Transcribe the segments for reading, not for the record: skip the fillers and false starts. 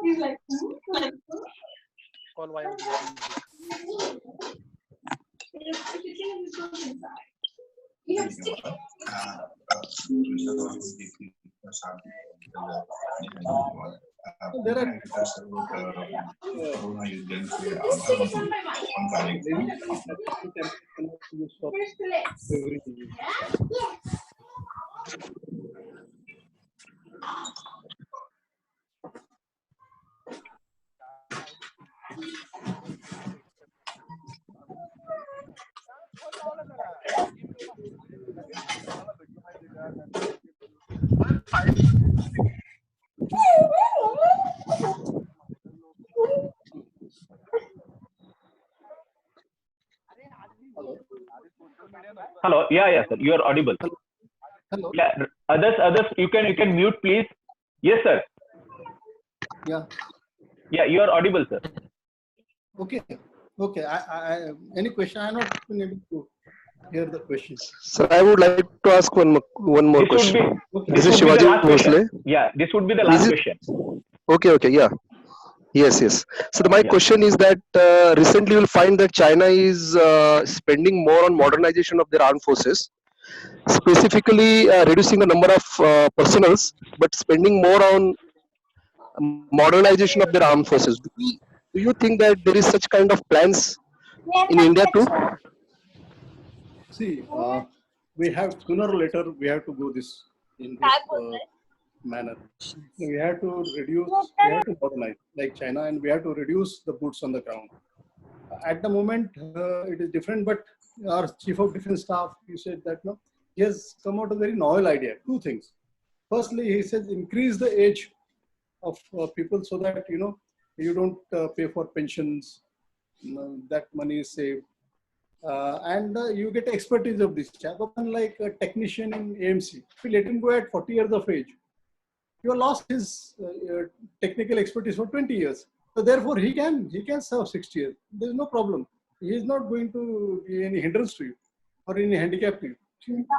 He's like, Call via there are Hello. Yeah, sir. You are audible. hello. Yeah. Others. You can mute, please. Yes, sir. Yeah. Yeah, you are audible, sir. Okay. Any question? I have not been able to hear the question. Sir, I would like to ask one more question. This is Shivaji Bhosle. Yeah, this would be the last question. Okay, yeah. Yes. So my question is that recently you'll find that China is spending more on modernization of their armed forces, specifically reducing the number of personals, but spending more on modernization of their armed forces. Do you think that there is such kind of plans in India too? See, we have sooner or later we have to go this in this manner. We have to reduce, we have to modernize like China, and we have to reduce the boots on the ground. At the moment, it is different, but our Chief of Defense Staff, he said that no, he has come out with a very novel idea. Two things. Firstly, he says increase the age of people so that you don't pay for pensions, that money is saved. And you get expertise of this chap. Unlike a technician in AMC, if you let him go at 40 years of age, you have lost his technical expertise for 20 years. So therefore, he can serve 60 years. There is no problem. He is not going to be any hindrance to you or any handicap to you.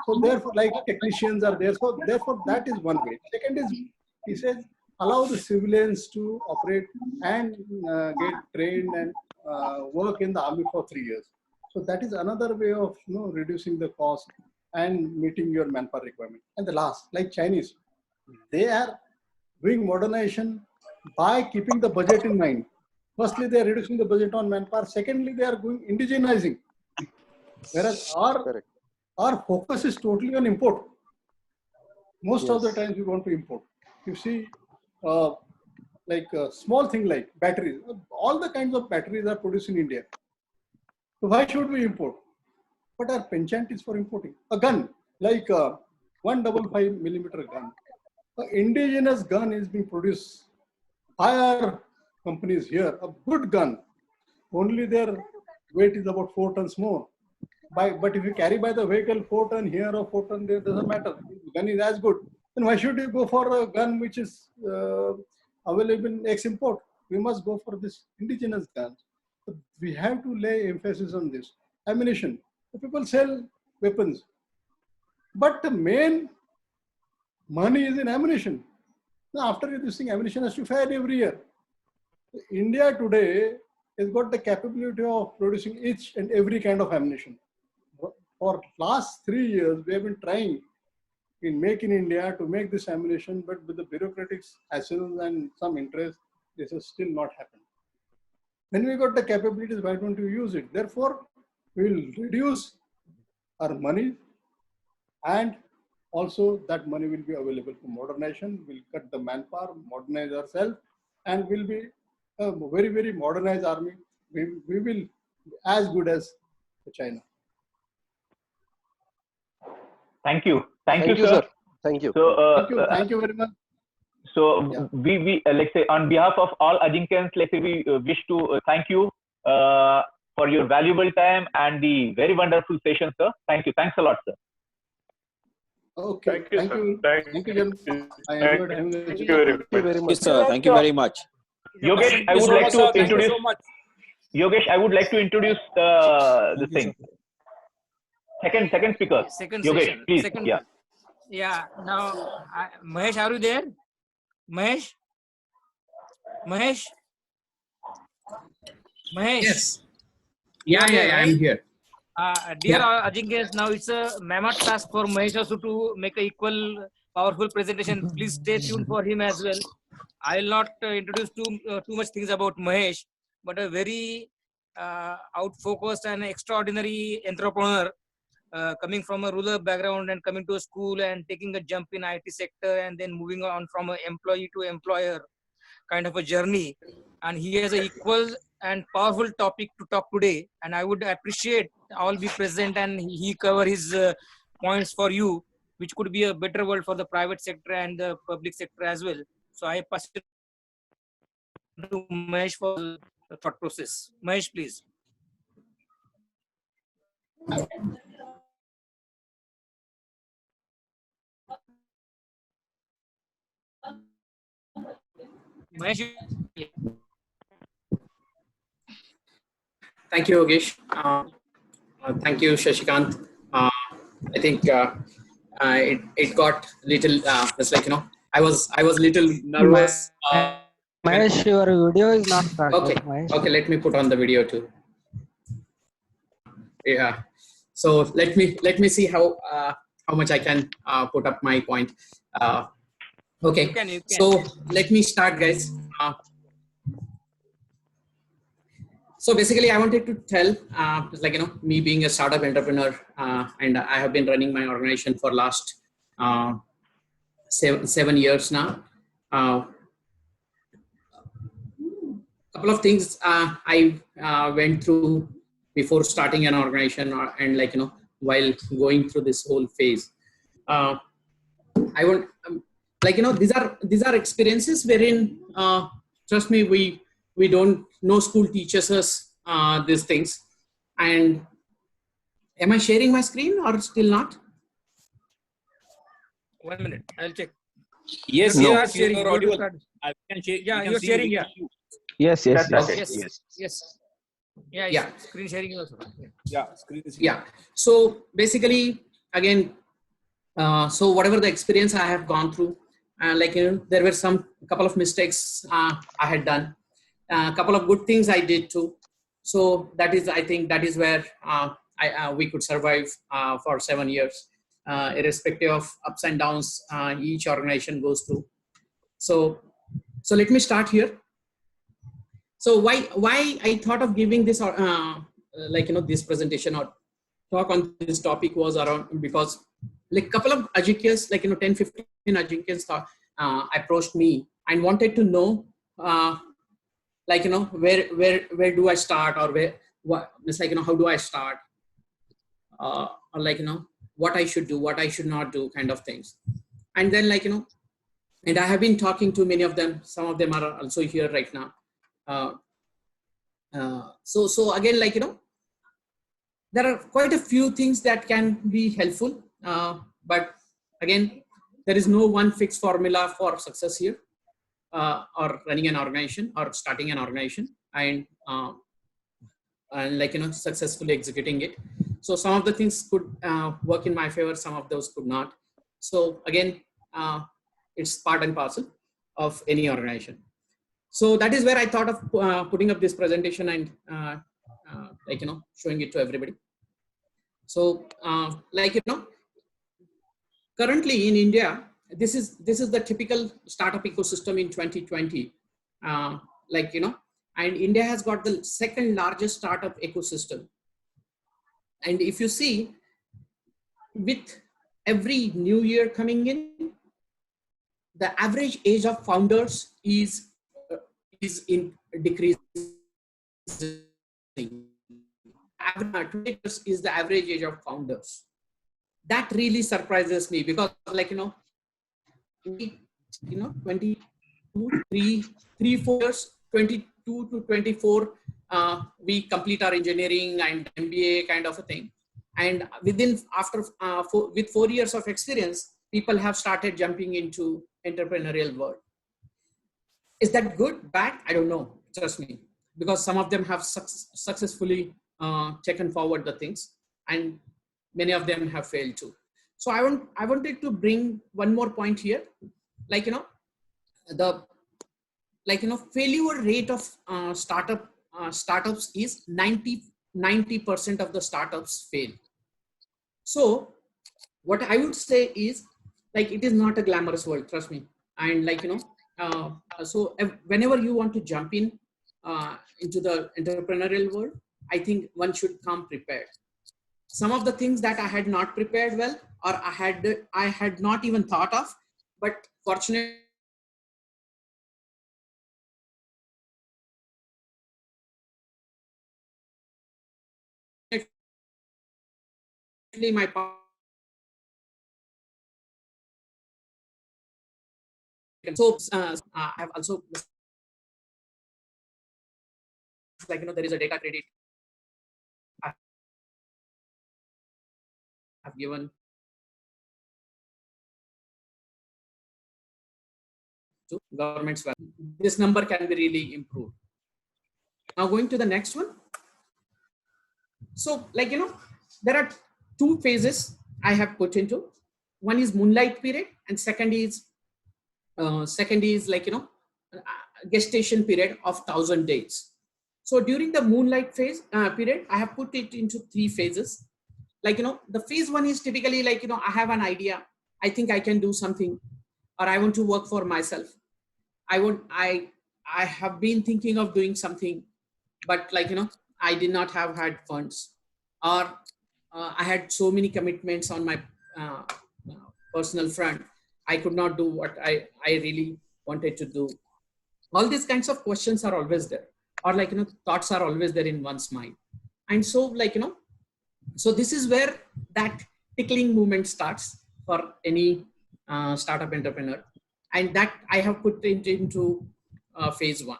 So therefore, like technicians are there. So therefore, that is one way. Second is, he says, allow the civilians to operate and get trained and work in the army for 3 years. So that is another way of reducing the cost and meeting your manpower requirement. And the last, like Chinese, they are doing modernization by keeping the budget in mind. Firstly, they are reducing the budget on manpower. Secondly, they are going indigenizing. Whereas our focus is totally on import. Most of the times we want to import. You see, like a small thing like batteries. All the kinds of batteries are produced in India. So why should we import? But our penchant is for importing. A gun, like a 155mm gun. An indigenous gun is being produced by our companies here. A good gun, only their weight is about 4 tons more. But if you carry by the vehicle 4 ton here or 4 ton there, doesn't matter. The gun is as good. Then why should you go for a gun which is available in ex-import? We must go for this indigenous guns. So we have to lay emphasis on this. Ammunition. The people sell weapons. But the main money is in ammunition. Now, after reducing, ammunition has to fire every year. So India today has got the capability of producing each and every kind of ammunition. For last 3 years, we have been trying in Make in India to make this ammunition, but with the bureaucratic hassles and some interest, this has still not happened. When we got the capabilities, why don't you use it? Therefore, we will reduce our money, and also that money will be available for modernization. We'll cut the manpower, modernize ourselves, and will be a very, very modernized army. We will be as good as China. Thank you, sir. Thank you. So, thank you very much. So we let's say on behalf of all Ajinkyans, let's say we wish to thank you for your valuable time and the very wonderful session, sir. Thank you. Thanks a lot, sir. Okay. Thank you. Thank you, gentlemen. I enjoyed having a Thank you very much. Yes, sir. Thank you very much. Yogesh, I would like to introduce. Yogesh, I would like to introduce this thing. Second speaker. Second Yogesh, session. please. Second. Yeah. Yeah. Now, Mahesh, are you there? Mahesh? Mahesh? Mahesh? Yes. You Yeah, are there, I'm right? here. Dear Yeah. Ajinkyans, now it's a mammoth task for Mahesh also to make a equal, powerful presentation. Please stay tuned for him as well. I will not introduce too much things about Mahesh, but a very out-focused and extraordinary entrepreneur coming from a rural background and coming to a school and taking a jump in IT sector and then moving on from an employee to employer kind of a journey. And he has an equal and powerful topic to talk today. And I would appreciate all be present and he cover his points for you, which could be a better world for the private sector and the public sector as well. So I pass it to Mahesh for the thought process. Mahesh, please. Mahesh, Thank you, Yogesh. Thank you, Shashikant. I think it got little. It's like I was little nervous. Mahesh, your video is not started. Okay, Mahesh. okay. Let me put on the video too. Yeah. So let me see how much I can put up my point. Okay. you can. So let me start, guys. So basically, I wanted to tell, me being a startup entrepreneur, and I have been running my organization for last 7 years now. Couple of things I went through before starting an organization, and while going through this whole phase. I want these are experiences wherein trust me, we don't, no school teaches us these things. And am I sharing my screen or still not? 1 minute, I'll check. Yes, You you are are sharing. audible. Start. I can share. Yeah, we can you're see sharing. you. Yeah. Yes, yes, yes. Okay. Yes. Yeah. Yeah. Screen sharing is also. Yeah, screen is Yeah. So basically, again, so whatever the experience I have gone through, there were couple of mistakes I had done, a couple of good things I did too. So I think that is where we could survive for 7 years, irrespective of ups and downs each organization goes through. So let me start here. So why I thought of giving this this presentation or talk on this topic was around because couple of Ajinkyans, 10-15 Ajinkyans approached me and wanted to know where do I start, or how do I start, or what I should do, what I should not do, kind of things. And then and I have been talking to many of them. Some of them are also here right now. So again, there are quite a few things that can be helpful, but again, there is no one fixed formula for success here, or running an organization or starting an organization and successfully executing it. So some of the things could work in my favor, some of those could not. So again, it's part and parcel of any organization. So that is where I thought of putting up this presentation and showing it to everybody. So currently in India, this is the typical startup ecosystem in 2020. And India has got the second largest startup ecosystem. And if you see, with every new year coming in, the average age of founders is in decreasing. 20 years is the average age of founders. That really surprises me because 4 years, 22 to 24, we complete our engineering and MBA kind of a thing. And with 4 years of experience, people have started jumping into entrepreneurial world. Is that good, bad? I don't know. Trust me. because some of them have successfully taken forward the things, and many of them have failed too. So I wanted to bring one more point here, like failure rate of startups is 90% of the startups fail. So what I would say is, like, it is not a glamorous world, trust me. And so whenever you want to jump into the entrepreneurial world, I think one should come prepared. Some of the things that I had not prepared well, or I had not even thought of, but fortunately my so I have also, there is a data credit I have given to governments. This number can be really improved. Now going to the next one. So there are two phases I have put into. One is moonlight period, and second is gestation period of 1,000 days. So during the moonlight phase period, I have put it into 3 phases. The phase 1 is typically I have an idea, I think I can do something, or I want to work for myself. I have been thinking of doing something, but I did not have had funds, or I had so many commitments on my personal front. I could not do what I really wanted to do. All these kinds of questions are always there, or thoughts are always there in one's mind. And so so this is where that tickling movement starts for any startup entrepreneur, and that I have put it into phase 1.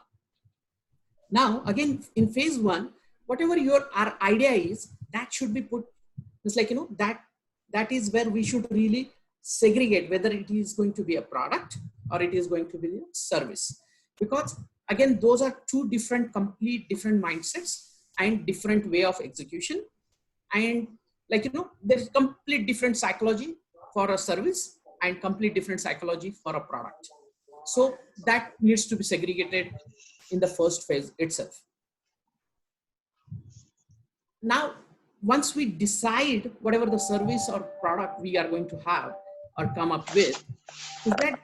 Now again, in phase 1, whatever our idea is, that should be put. It's that is where we should really segregate whether it is going to be a product or it is going to be a service, because again, those are two complete different mindsets and different way of execution. And there's complete different psychology for a service and complete different psychology for a product. So that needs to be segregated in the first phase itself. Now, once we decide whatever the service or product we are going to have or come up with, is that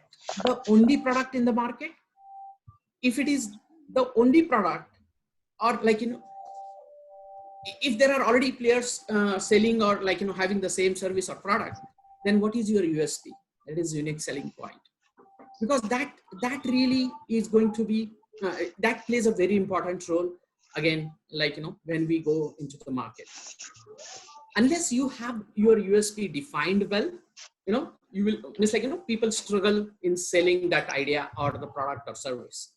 the only product in the market? If it is the only product, or if there are already players selling or having the same service or product, then what is your USP? That is unique selling point. Because that really is going to be, that plays a very important role, again, when we go into the market. Unless you have your USP defined well, you will, it's people struggle in selling that idea or the product or service.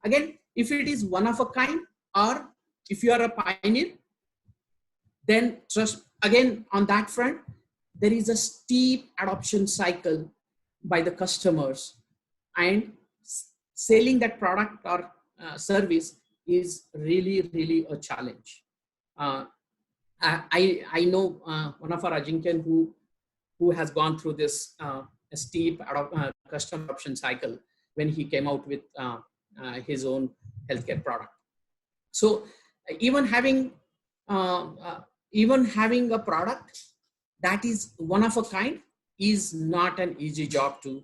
Again, if it is one of a kind, or if you are a pioneer, then trust, again, on that front, there is a steep adoption cycle by the customers, and selling that product or service is really, really a challenge. I know one of our Ajinkyans who has gone through this steep customer adoption cycle when he came out with his own healthcare product. So even having a product that is one of a kind is not an easy job to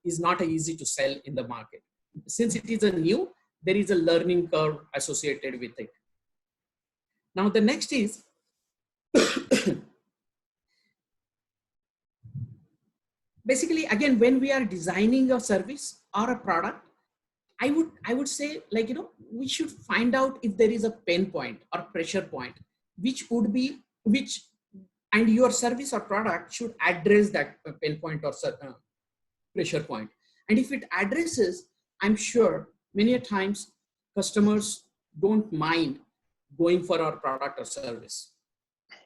is not easy to sell in the market. Since it is a new, there is a learning curve associated with it. Now the next is basically, again, when we are designing a service or a product, I would say, we should find out if there is a pain point or pressure point, and your service or product should address that pain point or pressure point. And if it addresses, I'm sure many a times customers don't mind going for our product or service.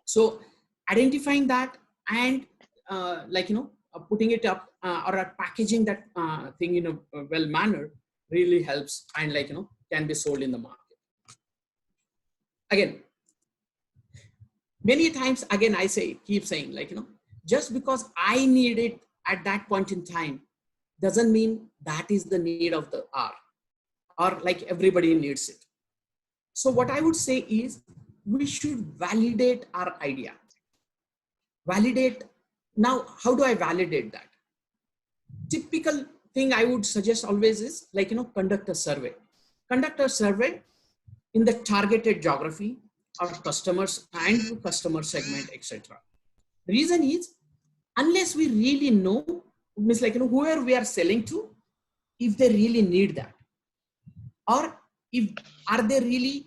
So identifying that and putting it up or packaging that thing in a well manner really helps and can be sold in the market. Again, many times again I keep saying just because I need it at that point in time doesn't mean that is the need of the hour or everybody needs it. So what I would say is we should validate our idea. Validate. Now, how do I validate that? Typical thing I would suggest always is conduct a survey. Conduct a survey in the targeted geography or customers and customer segment, etc. Reason is, unless we really know, means whoever we are selling to, if they really need that, or if are they really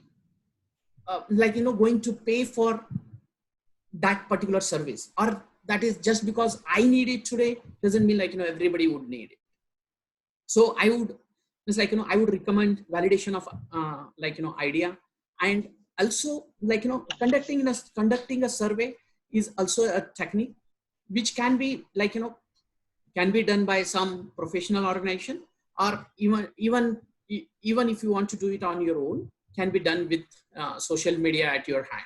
going to pay for that particular service, or that is just because I need it today doesn't mean everybody would need it. So I would I would recommend validation of idea, and also conducting a survey is also a technique which can be can be done by some professional organization, or even if you want to do it on your own, can be done with social media at your hand.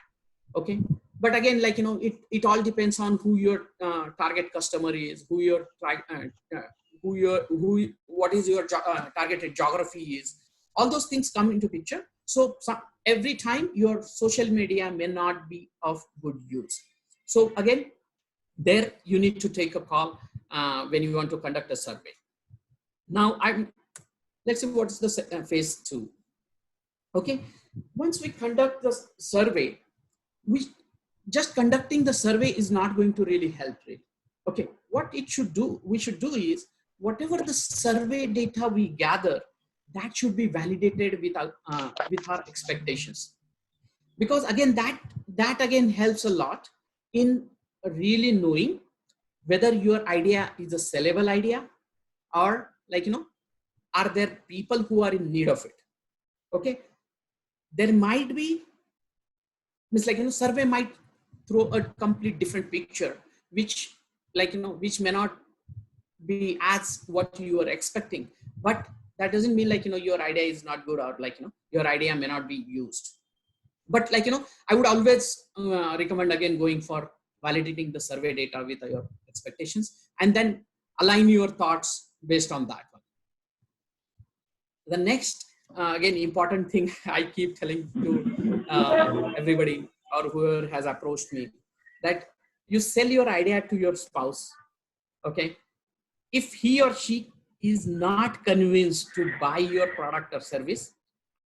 Okay, but again it all depends on who your target customer is, who your what is your targeted geography is. All those things come into picture. So every time your social media may not be of good use. So again, there you need to take a call when you want to conduct a survey. Now let's see what is the phase 2. Okay, once we conduct the survey, just conducting the survey is not going to really help. Okay, what we should do is, whatever the survey data we gather, that should be validated with our expectations, because again that again helps a lot in really knowing whether your idea is a sellable idea, or are there people who are in need of it. Okay, there might be survey might throw a complete different picture, which which may not be as what you are expecting, but that doesn't mean your idea is not good, or your idea may not be used. But I would always recommend again going for validating the survey data with your expectations, and then align your thoughts based on that one. The next again important thing I keep telling to everybody or whoever has approached me, that you sell your idea to your spouse. Okay, if he or she is not convinced to buy your product or service,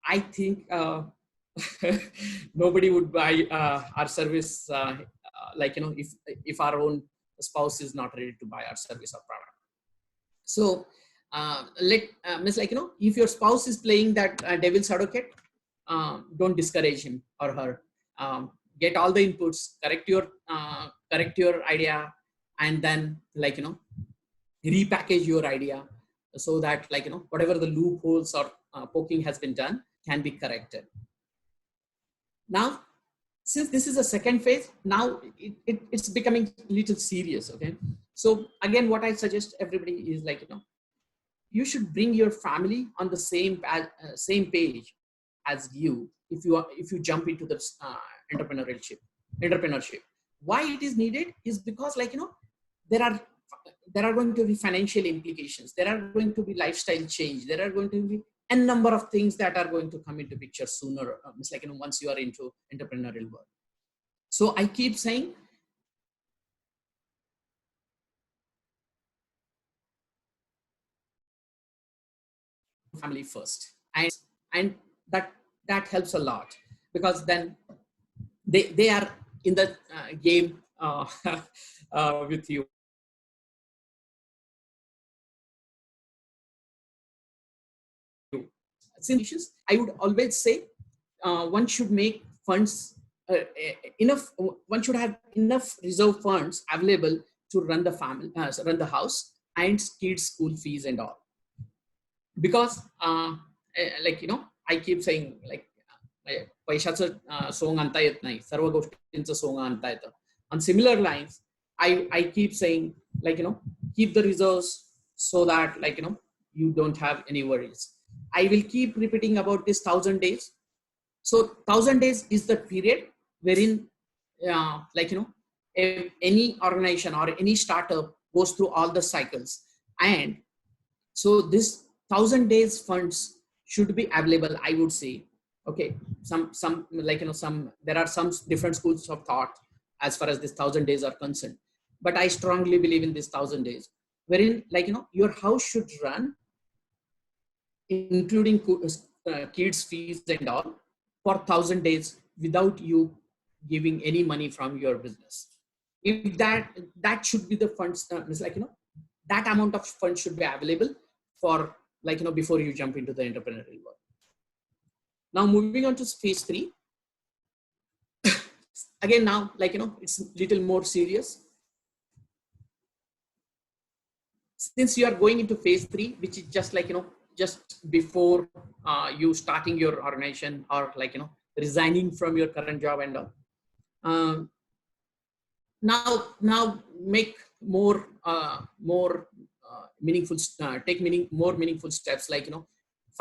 I think nobody would buy our service if our own spouse is not ready to buy our service or product. So if your spouse is playing that devil's advocate, don't discourage him or her. Get all the inputs, correct your idea, and then repackage your idea so that whatever the loopholes or poking has been done can be corrected. Now, since this is a second phase, now it's becoming a little serious. Okay, so again, what I suggest everybody is you should bring your family on the same page as you if you jump into the entrepreneurship. Why it is needed is because there are going to be financial implications, there are going to be lifestyle change, there are going to be a number of things that are going to come into picture sooner, once you are into entrepreneurial world. So I keep saying, family first, and that helps a lot, because then they are in the game with you. Since I would always say one should make funds enough. One should have enough reserve funds available to run the family, run the house, and kids' school fees and all. Because I keep saying पैशाचं song आणता येत नाही, सर्व गोष्टींचं song आणता येतं. On similar lines, I keep saying keep the reserves so that you don't have any worries. I will keep repeating about this 1,000 days. So 1,000 days is the period wherein, any organization or any startup goes through all the cycles. And so this 1,000 days funds should be available, I would say. Okay, there are some different schools of thought as far as this 1,000 days are concerned, but I strongly believe in this 1,000 days, wherein your house should run, including kids' fees and all, for 1,000 days without you giving any money from your business. If that should be the funds, that amount of funds should be available for before you jump into the entrepreneurial world. Now moving on to phase 3. Again, now it's a little more serious. Since you are going into phase 3, which is just just before you starting your organization or resigning from your current job and all. Now make more meaningful, more meaningful steps,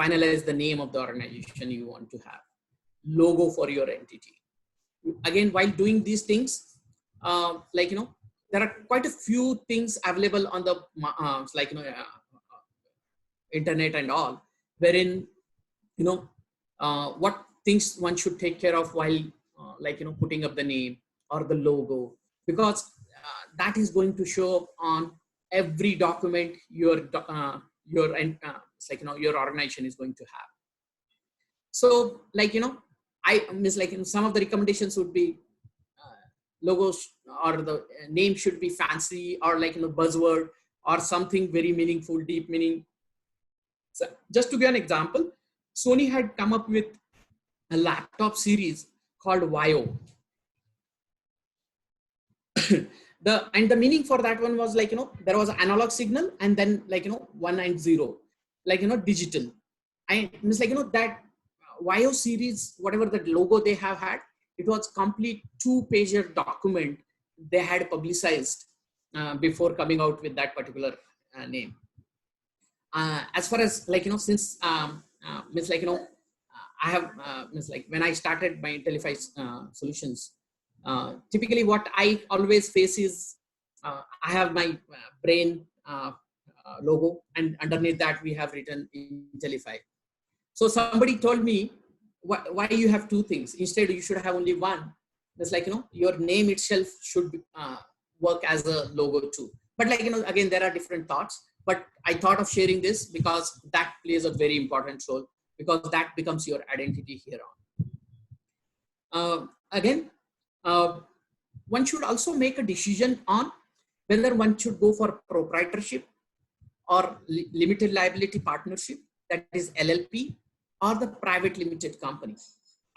finalize the name of the organization you want to have, logo for your entity. Again, while doing these things, there are quite a few things available on the internet and all, wherein what things one should take care of while putting up the name or the logo, because that is going to show up on every document your organization is going to have. So some of the recommendations would be logos or the name should be fancy or buzzword or something very meaningful, deep meaning. So just to give an example, Sony had come up with a laptop series called VAIO. The meaning for that one was there was an analog signal and then 1 and 0, digital. And that VAIO series, whatever the logo they have had, it was complete 2-pager document they had publicized before coming out with that particular name. As far as since I have when I started my Intellify solutions, typically what I always face is I have my brain logo, and underneath that we have written Intellify. So somebody told me, why you have 2 things? Instead, you should have only one. It's your name itself should work as a logo too. But again, there are different thoughts. But I thought of sharing this because that plays a very important role, because that becomes your identity here on. Again, one should also make a decision on whether one should go for proprietorship or limited liability partnership, that is LLP, or the private limited company.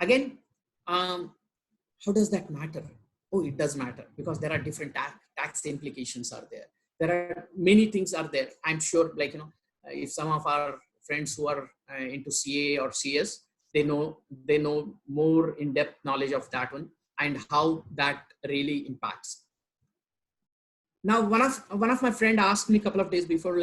Again, how does that matter? Oh, it does matter, because there are different tax implications are there. There are many things are there. I'm sure if some of our friends who are into CA or CS, they know more in-depth knowledge of that one and how that really impacts. Now, one of my friend asked me a couple of days before,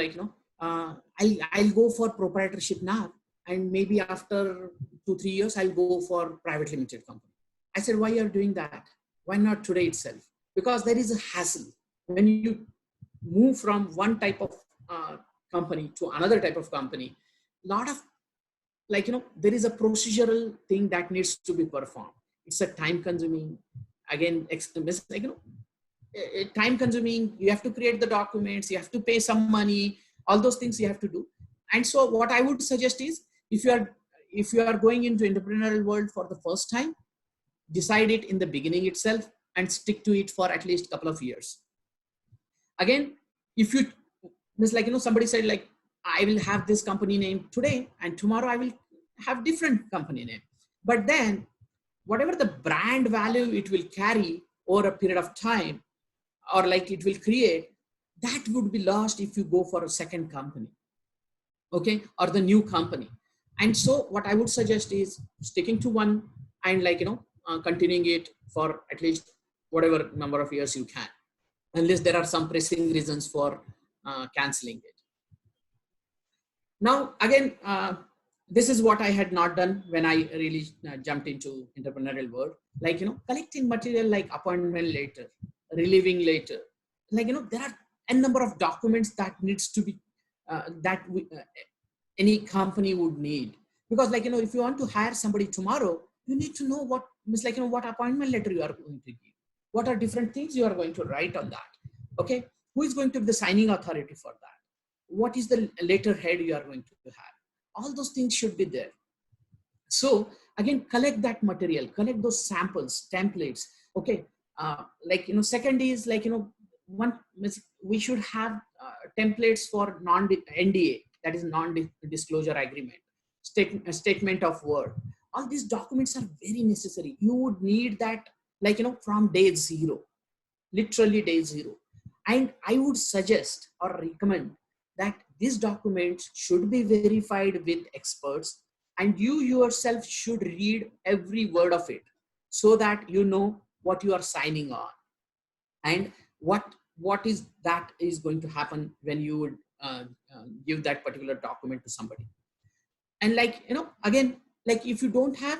I'll go for proprietorship now, and maybe after 2-3 years, I'll go for private limited company. I said, why are you doing that? Why not today itself? Because there is a hassle when you move from one type of company to another type of company. Lot of there is a procedural thing that needs to be performed. It's a time consuming, again, time consuming. You have to create the documents, you have to pay some money, all those things you have to do. And so what I would suggest is, if you are going into entrepreneurial world for the first time, decide it in the beginning itself and stick to it for at least a couple of years. Again, if you somebody said I will have this company name today and tomorrow I will have different company name, but then whatever the brand value it will carry over a period of time, or it will create, that would be lost if you go for a second company, okay, or the new company. And so what I would suggest is sticking to one and continuing it for at least whatever number of years you can, unless there are some pressing reasons for canceling it. Now, again, this is what I had not done when I really jumped into entrepreneurial world. Like, collecting material like appointment letter, relieving later. Like, there are a number of documents that needs to be, any company would need. Because like, if you want to hire somebody tomorrow, you need to know what, what appointment letter you are going to give. What are different things you are going to write on that? Okay. Who is going to be the signing authority for that? What is the letterhead you are going to have? All those things should be there. So again, collect that material, collect those samples, templates. Okay. Second is like, we should have templates for NDA, that is non-disclosure agreement, statement of work. All these documents are very necessary. You would need that, from day zero, literally day zero. And I would suggest or recommend that these documents should be verified with experts, and you yourself should read every word of it so that you know what you are signing on and what is that is going to happen when you would give that particular document to somebody. And again, if you don't have,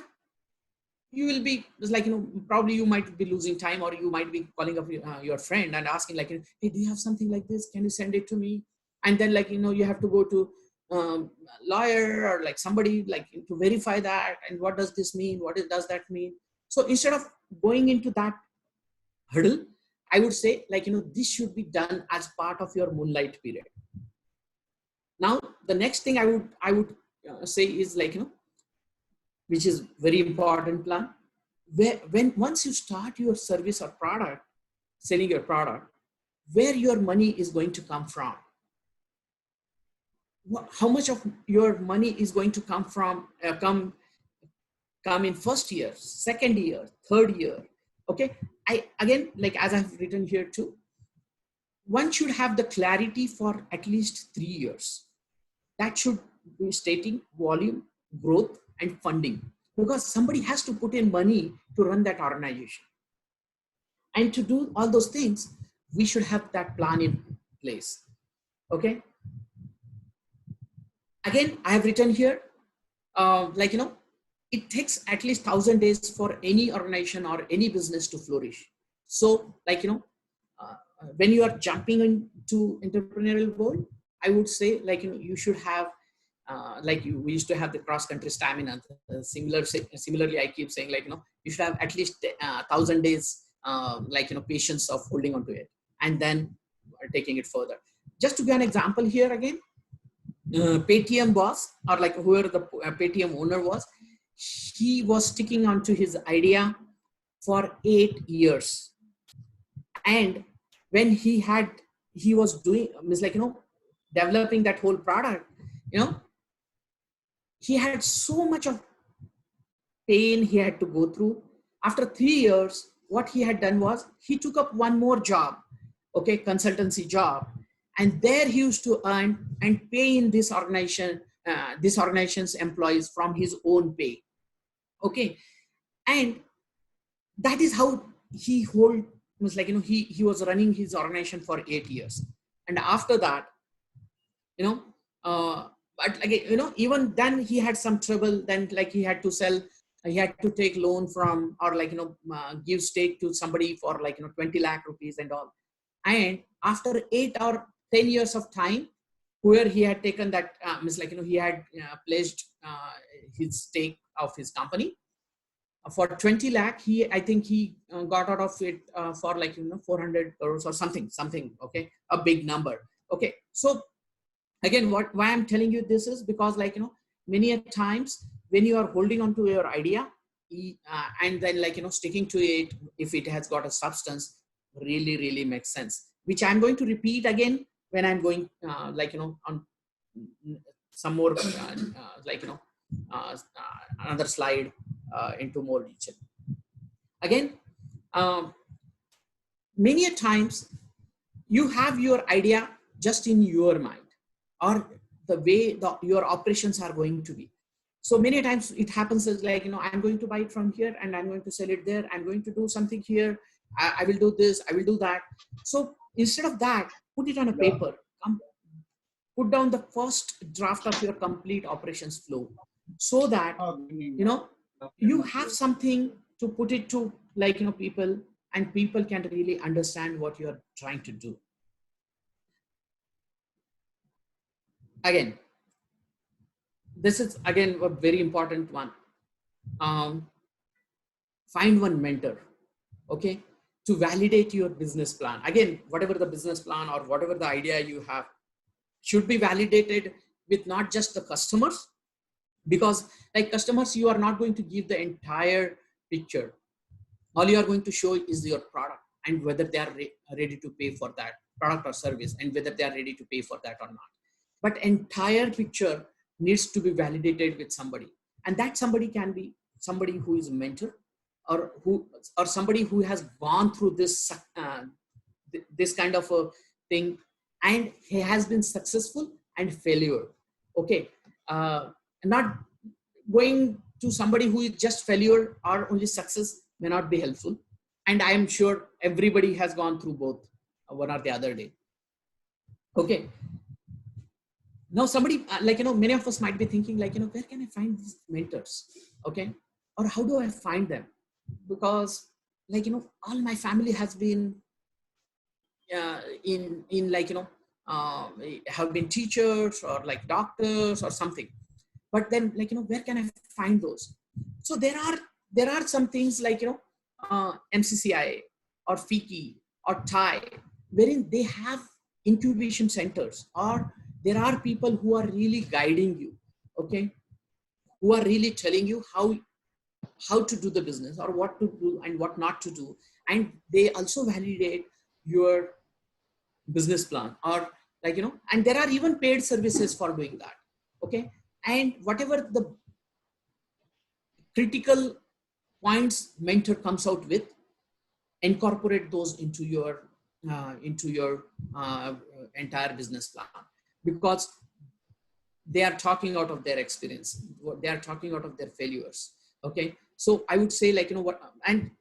you will be like, probably you might be losing time, or you might be calling up your friend and asking like, hey, do you have something like this? Can you send it to me? And then you have to go to lawyer or like somebody to verify that. And what does this mean? Does that mean? So instead of going into that hurdle, I would say this should be done as part of your moonlight period. Now, the next thing I would say is which is very important plan. Once you start your service or product, selling your product, where your money is going to come from? How much of your money is going to come from, come in first year, second year, third year? Okay. Again, as I've written here too, one should have the clarity for at least 3 years. That should be stating volume, growth, and funding, because somebody has to put in money to run that organization. And to do all those things, we should have that plan in place. Okay. Again, I have written here, it takes at least 1,000 days for any organization or any business to flourish. So when you are jumping into entrepreneurial world, I would say you should have, we used to have the cross-country stamina. Similarly, I keep saying you should have at least 1,000 days, patience of holding on to it and then taking it further. Just to give an example here again, Paytm boss, or whoever the Paytm owner was, he was sticking onto his idea for 8 years. And when he was doing, developing that whole product, he had so much of pain he had to go through. After 3 years, what he had done was he took up one more job, okay, consultancy job. And there he used to earn and pay in this organization's employees from his own pay. Okay. And that is how he he was running his organization for 8 years. And after that, but again, even then he had some trouble. Then he had to sell, he had to take loan from, or give stake to somebody for 20 lakh rupees and all. And after 8 or 10 years of time, where he had taken that, he had pledged his stake of his company for 20 lakh. I think he got out of it for 400 crores or something. Okay, a big number. Okay, so again, why I'm telling you this is because many a times when you are holding on to your idea and then sticking to it, if it has got a substance, really makes sense. Which I'm going to repeat again when I'm going on some more another slide into more detail. Again, many a times you have your idea just in your mind, or the way your operations are going to be. So many times it happens as I'm going to buy it from here and I'm going to sell it there. I'm going to do something here. I will do this. I will do that. So instead of that, put it on a paper. Put down the first draft of your complete operations flow. so that you have something to put it to people, and people can really understand what you're trying to do. Again, this is again a very important one. Find one mentor, okay, to validate your business plan. Again, whatever the business plan or whatever the idea you have should be validated with not just the customers, because like customers, you are not going to give the entire picture. All you are going to show is your product and whether they are ready to pay for that product or service, and whether they are ready to pay for that or not. But entire picture needs to be validated with somebody, and that somebody can be somebody who is a mentor, or somebody who has gone through this this kind of a thing, and he has been successful and failure. Okay, not going to somebody who is just failure or only success may not be helpful. And I am sure everybody has gone through both, one or the other day. Okay. Now somebody many of us might be thinking where can I find these mentors? Okay. Or how do I find them? Because all my family has been have been teachers or like doctors or something. But then where can I find those? So there are some things like MCCI or FICI or TIE, wherein they have incubation centers, or there are people who are really guiding you, okay, who are really telling you how to do the business, or what to do and what not to do. And they also validate your business plan, or and there are even paid services for doing that. Okay. And whatever the critical points mentor comes out with, incorporate those into your entire business plan, because they are talking out of their experience, they are talking out of their failures. Okay. So I would say what, and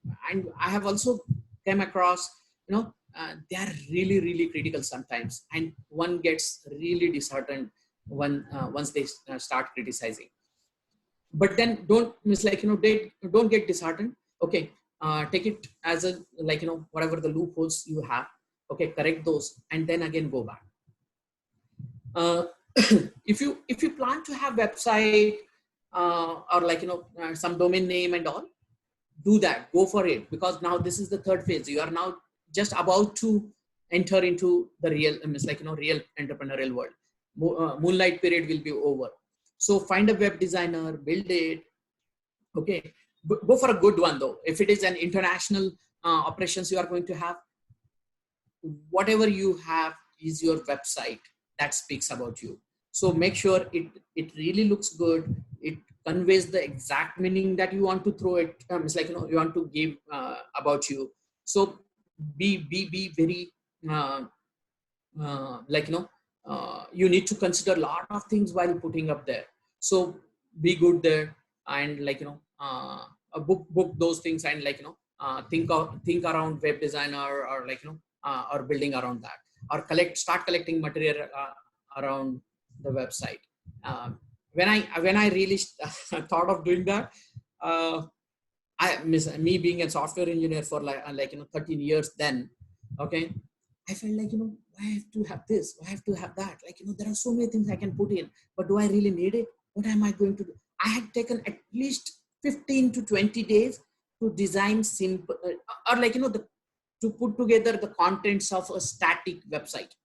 I have also came across they are really critical sometimes, and one gets really disheartened when once they start criticizing. But then don't don't get disheartened. Okay. Take it as a whatever the loopholes you have, okay, correct those, and then again go back. If you plan to have website or some domain name and all, do that, go for it, because now this is the third phase. You are now just about to enter into the real real entrepreneurial world. Moonlight period will be over. So find a web designer, build it. Okay. Go for a good one though. If it is an international operations you are going to have, whatever you have is your website that speaks about you. So make sure it really looks good. It conveys the exact meaning that you want to throw it. You want to give about you. So be very you need to consider a lot of things while putting up there. So be good there, and book those things, and think around web designer, or or building around that, or start collecting material around the website. When I really thought of doing that, me being a software engineer for 13 years then, okay, I felt I have to have this, I have to have that. There are so many things I can put in, but do I really need it? What am I going to do? I had taken at least 15 to 20 days to design simple, or to put together the contents of a static website.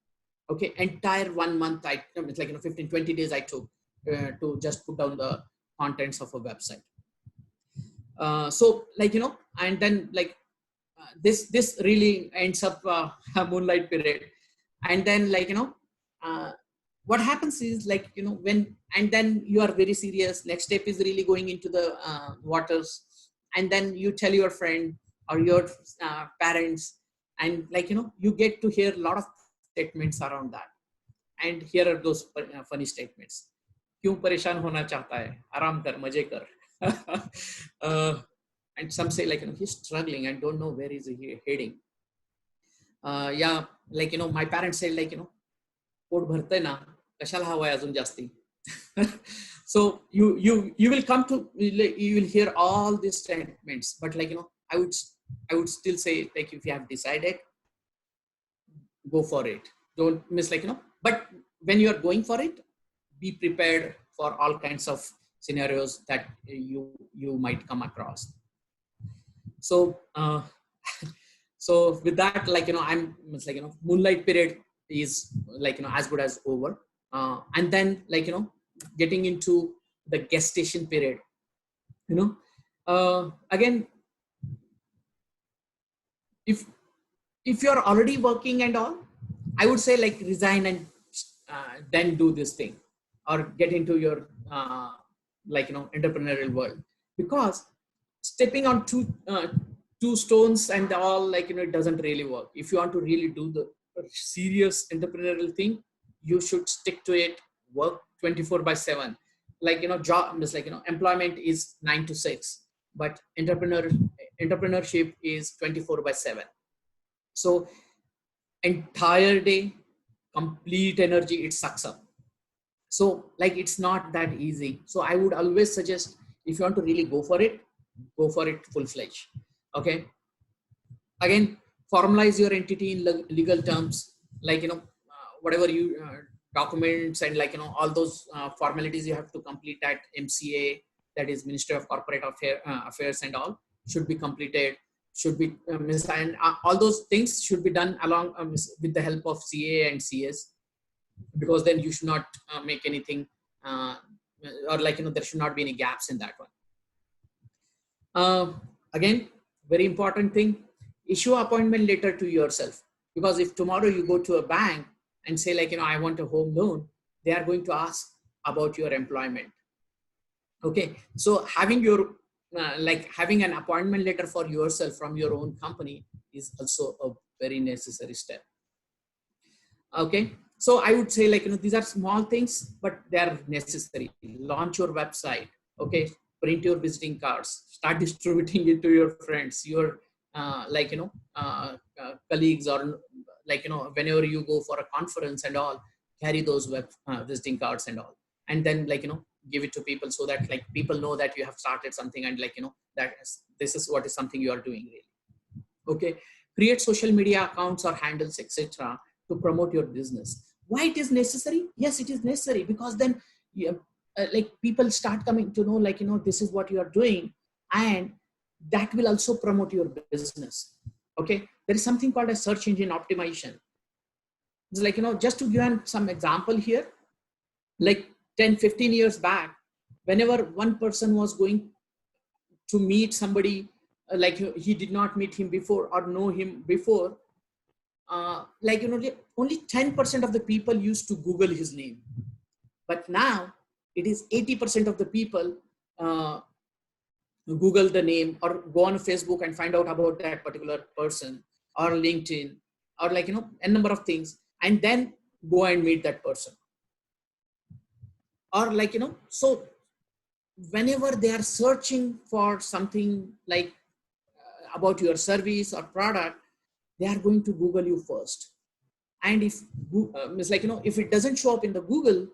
Okay, entire 1 month, it's 15, 20 days I took to just put down the contents of a website. So and then this really ends up a moonlight period. And then what happens is when, and then you are very serious. Next step is really going into the waters, and then you tell your friend or your parents, and you get to hear a lot of statements around that. And here are those funny statements. Kyun pareshan hona chahta hai? Aram kar, maje kar. And some say he's struggling and don't know where is he heading. Yeah, my parents said pot bhartay na, kashala haway azun jasti. So you will come to, you will hear all these statements, but like, I would still say, like, if you have decided, go for it. Don't miss, like, but when you are going for it, be prepared for all kinds of scenarios that you might come across. So, so with that, like, it's like, moonlight period is like, as good as over. And then, like, getting into the gestation period, again, if you're already working and all, I would say, like, resign and then do this thing, or get into your like, entrepreneurial world, because stepping on two stones and all, like, it doesn't really work. If you want to really do the serious entrepreneurial thing, you should stick to it, work 24/7. Like, job is like, employment is 9 to 6, but entrepreneurship is 24/7. So entire day, complete energy, it sucks up. So, like, it's not that easy. So I would always suggest, if you want to really go for it full-fledged. Okay. Again, formalize your entity in legal terms, like, whatever you documents and, like, all those formalities you have to complete at MCA, that is Ministry of Corporate Affairs and all, should be completed, should be and all those things should be done along with the help of CA and CS, because then you should not make anything or, like, there should not be any gaps in that one. Again, very important thing, issue appointment letter to yourself, because if tomorrow you go to a bank and say, like, I want a home loan, they are going to ask about your employment. Okay. So having your like, having an appointment letter for yourself from your own company is also a very necessary step. Okay. So I would say, like, these are small things, but they are necessary. Launch your website. Okay. Print your visiting cards, start distributing it to your friends, your like, colleagues, or, like, whenever you go for a conference and all, carry those visiting cards and all, and then, like, give it to people, so that, like, people know that you have started something, and, like, that this is what is something you are doing really. Okay. Create social media accounts or handles, etc., to promote your business. Why it is necessary? Yes, it is necessary, because then like, people start coming to know, like, this is what you are doing, and that will also promote your business. Okay. There is something called a search engine optimization. It's like, just to give some example here, like 10-15 years back, whenever one person was going to meet somebody, like, he did not meet him before or know him before, like, only 10% of the people used to Google his name. But now it is 80% of the people Google the name, or go on Facebook and find out about that particular person, or LinkedIn, or, like, a number of things, and then go and meet that person. Or, like, so whenever they are searching for something, like, about your service or product, they are going to Google you first. And if it's like, if it doesn't show up in the Google,